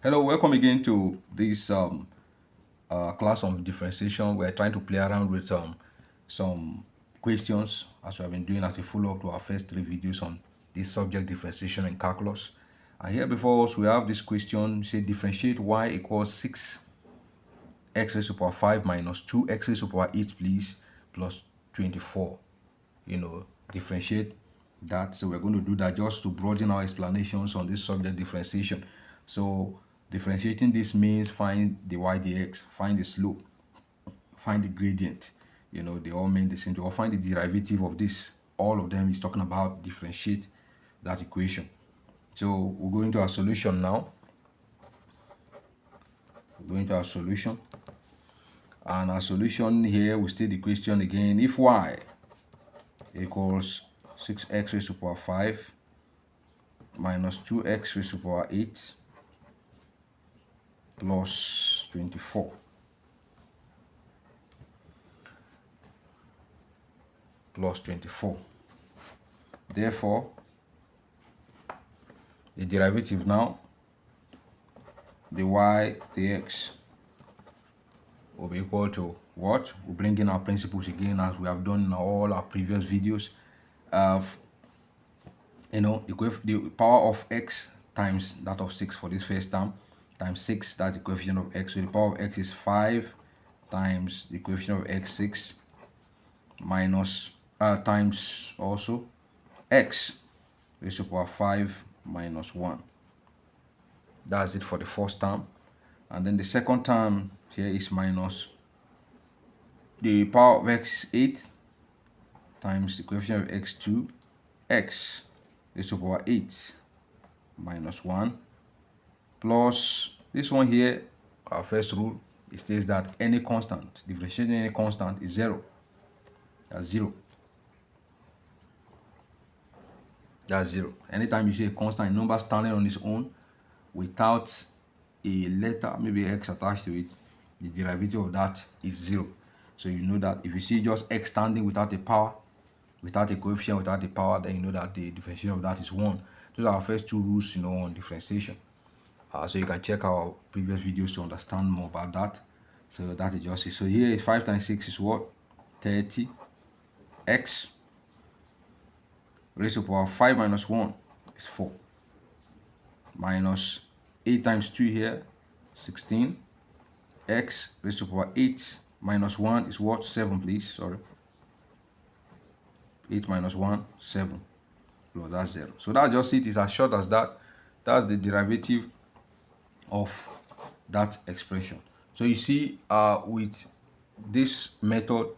Hello, welcome again to this class on differentiation. We're trying to play around with some questions as we have been doing as a follow-up to our first three videos on this subject differentiation in calculus. And here before us we have this question, say differentiate y equals 6x raised to the power 5 minus 2x raised to the power 8 please plus 24. Differentiate that. So we're going to do that just to broaden our explanations on this subject differentiation. So differentiating this means find the y dx, find the slope, find the gradient. They all mean the same thing. Or find the derivative of this. All of them is talking about differentiate that equation. So we're going to our solution now. We're going to our solution. And our solution here, we state the question again. If y equals 6x raised to the power 5 minus 2x raised to the power 8 plus 24 plus 24. Therefore, the derivative now, the y dx will be equal to what? We'll bring in our principles again as we have done in all our previous videos. The power of x times that of 6 for this first term times 6, that's the coefficient of x. So the power of x is 5 times the coefficient of x, 6, minus times also x raised to the power 5 minus 1. That's it for the first term. And then the second term here is minus the power of x is 8 times the coefficient of x, 2, x raised to the power 8 minus 1 plus this one here, our first rule, it says that any constant, differentiating any constant is 0. That's 0. That's 0. Anytime you see a constant number standing on its own without a letter, maybe x attached to it, the derivative of that is 0. So you know that if you see just x standing without a power, without a coefficient, without a power, then you know that the differentiation of that is 1. Those are our first two rules, on differentiation. So you can check our previous videos to understand more about that. So that is just it. So here is 5 times 6 is what? 30. X raised to the power 5 minus 1 is 4. Minus 8 times 2 here, 16. X raised to the power 8 minus 1 is what? 7, please. Sorry. 8 minus 1, 7. No, that's 0. So that's just it. It's as short as that. That's the derivative of that expression. So you see, with this method,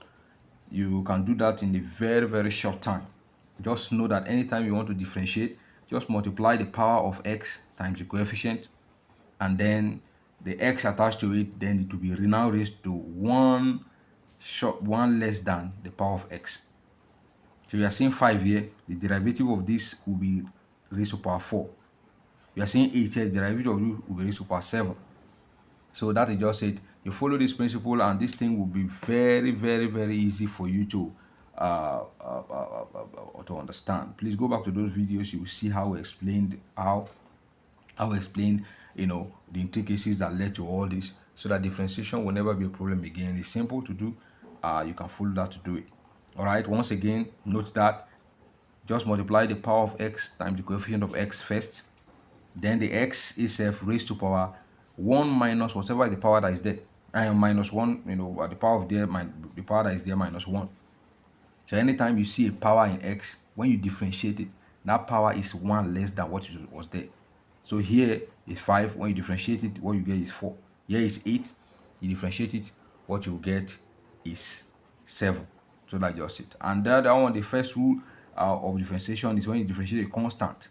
you can do that in a very, very short time. Just know that anytime you want to differentiate, just multiply the power of x times the coefficient, and then the x attached to it, then it will be now raised to one less than the power of x. So you are seeing 5 here, the derivative of this will be raised to power 4. You are seeing 8 here, the derivative of it will be raised to power 7. So that is just it. You follow this principle and this thing will be very, very, very easy for you to understand. Please go back to those videos. You will see how we explained the intricacies that led to all this, so that differentiation will never be a problem again. It's simple to do. You can follow that to do it. All right, once again, note that just multiply the power of x times the coefficient of x first, then the x itself raised to power 1 minus whatever the power that is there, minus 1, the power of there, the power that is there minus 1. So anytime you see a power in x, when you differentiate it, that power is 1 less than what was there. So here is 5. When you differentiate it, what you get is 4. Here is 8. You differentiate it, what you get is 7. So that's just it. And the other one, the first rule of differentiation is when you differentiate a constant,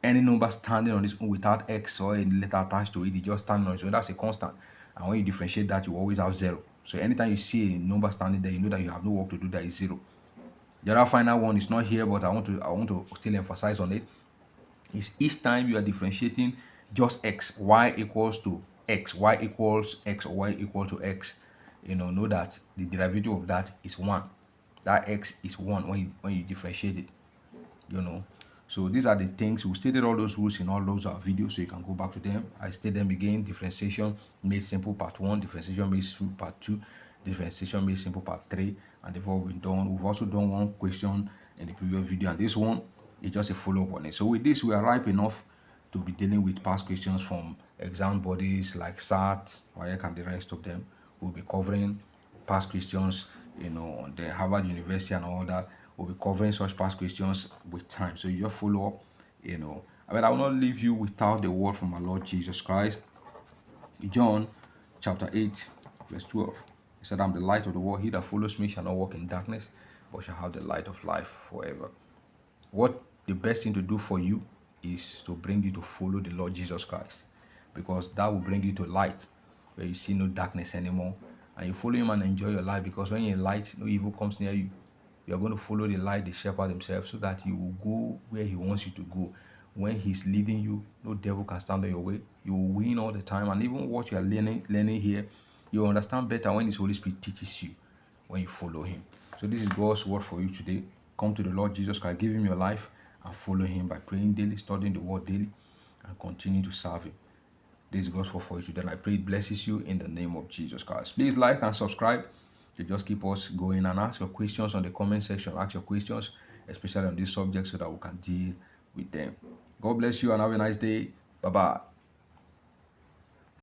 any number standing on its own without x or any letter attached to it, it just standing on its own. That's a constant. And when you differentiate that, you always have 0. So anytime you see a number standing there, you know that you have no work to do. That is 0. The other final one is not here, but I want to still emphasize on it. Is each time you are differentiating just x, y equals to x, y equals x, or y equal to x, know that the derivative of that is 1. That x is 1 when you differentiate it. So these are the things. We stated all those rules in all those videos, so you can go back to them. I state them again. Differentiation made simple part 1, differentiation made simple part 2, differentiation made simple part 3, and they've all been done. We've also done one question in the previous video, and this one is just a follow-up on it. So with this, we are ripe enough to be dealing with past questions from exam bodies like SAT, WAEC, and the rest of them. We'll be covering past questions, on the Harvard University and all that. We'll be covering such past questions with time. So you just follow up, I will not leave you without the word from our Lord Jesus Christ. John chapter 8, verse 12. He said, I'm the light of the world. He that follows me shall not walk in darkness, but shall have the light of life forever. What the best thing to do for you is to bring you to follow the Lord Jesus Christ, because that will bring you to light where you see no darkness anymore, and you follow him and enjoy your life, because when you're in light, no evil comes near you. You are going to follow the light, the shepherd himself, so that you will go where he wants you to go. When he's leading you, no devil can stand in your way. You will win all the time, and even what you are learning here, you will understand better when his Holy Spirit teaches you, when you follow him. So this is God's word for you today. Come to the Lord Jesus Christ, give him your life, and follow him by praying daily, studying the word daily, and continue to serve him. This is God's word for you today, and I pray it blesses you in the name of Jesus Christ. Please like and subscribe to just keep us going, and ask your questions on the comment section. Ask your questions, especially on this subject, so that we can deal with them. God bless you and have a nice day. Bye-bye.